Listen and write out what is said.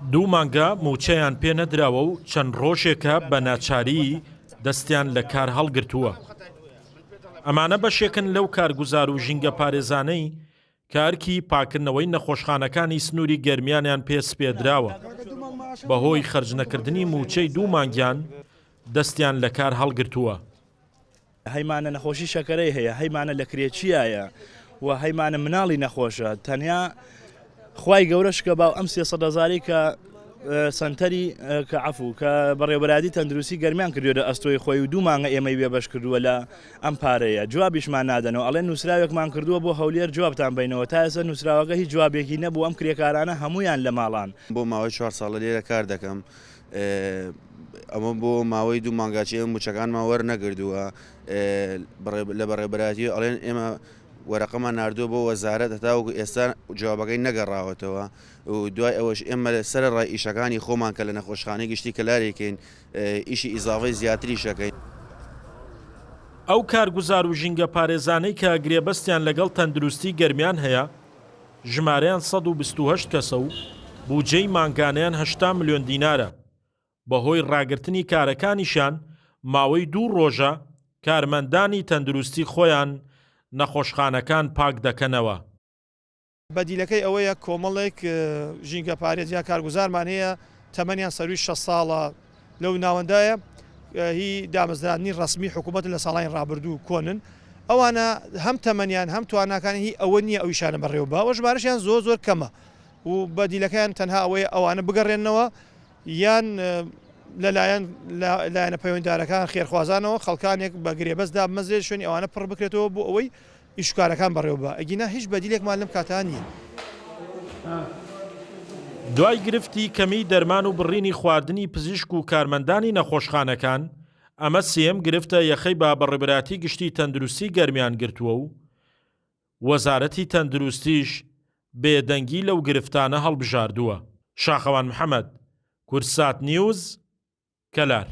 دوو مانگە موچەیان پێ نەدراوە و چەند ڕۆژێکە بە ناچاری دەستیان لە کار هەڵگرتووە. ئەمانە بەشێکن لەو کارگوزار و ژینگە پارێزانەی کارکی پاکردنەوەی نەخۆشخانەکانی سنووری گەرمیانیان پێ سپێدراوە. بەهۆی خەرج نەکردنی موچەی دوو مانگیان دەستیان لە کار هەڵگرتووە. هەیمانە نەخۆشی شەکەرەی هەیە، هەیمانە لە کرێچیایە و هەیمانە مناڵی نەخۆشە. تەنیا خوای گەورەش کە باو ئەم 300,000 کە سنتەری کە عەفو کە بەڕێوەبەرادی تەندروستی گەرمیان کردووە ئەستۆی خۆی و دوو مانگە ئێمەی بێبەش کردووە لە ئەم پارەیە. جوابیشمان نادەنەوە، ئەڵێن نووسراوێکمان کردووە بۆ هەولێر جوابتان بینەوە. تا ئێستا نووسراوەکە هیچ جوابێکی نەبوو. ئەم کرێکارانە هەمویان لە ماڵان. بۆ ماوەی 4 ساڵە لێرە کار دەکەم. ئەمە بۆ ماوەی دوو مانگاچی ئەم موچەکانمان وەرنەگردووە لە بەڕێوەبەراتی ئەڵێن ئێمە وەرەقەمان ناردووە بۆ وەزارەت هەتاوەکو ئێستا جوابەکەی نەگەڕاوەتەوە و دوای ئەوەش ئێمە سەرڕای ئیشەکانی خۆمان کە لە نەخۆشخانەی گشتی کەلارێکین ئیشی ئیزافەی زیاتری شەکەین. ئەو کارگوزار و ژینگە پارێزانەی کە گرێبەستیان لەگەڵ تەندروستی گەرمیان هەیە ژمارەیان 128 کەسە و بودجەی مانگانیان 80 ملیۆن دینارە. بەهۆی ڕاگررتنی کارەکانیشان ماوەی 2 ڕۆژە کارمەندانی تەندروستی خۆیان نەخۆشخانەکان پاک دەکەنەوە. بەدیلەکەی ئەوەیە کۆمەڵێک ژینگە پارێزیان کارگوزارمان هەیە تەمەنیان سەروی 6 ساڵە لەو ناوەندایە هی دامەزرانی ڕسمی حکوومەت لە ساڵانی ڕابردوو کۆنن. ئەوانە هەم تەمەنیان هەم تواناکانی هی ئەوە نییە ئەویشانە بەڕێوەبە ئەوە ژمارەشیان زۆر کەمە و بەدیلەکەیان تەنها ئەوەیە ئەوانە بگەڕێنەوە یان لەلایەنە پەیوەنددارەکان خێرخوازانەوە خەڵکانێک بە گرێبەستدا بمەزێت شوێنی ئەوانە پڕ بکرێتەوە بۆ ئەوەی ئیشکارەکان بەڕێوەبە. ئەگینا هیچ بەدیلێکمان لەم کاتان نیە. دوای گرفتی کەمی دەرمان و بڕینی خواردنی پزیشک و کارمەندانی نەخۆشخانەکان ئەمە سێم گرفتە یەخەی با بەڕێوەبەراتی گشتی تەندروستی گەرمیان گرتووە و وەزارەتی تەندروستیش بێدەنگی لەو گرفتانە هەڵبژاردووە. شاخەوان محەممەد، کورسات نیوز، کەلار.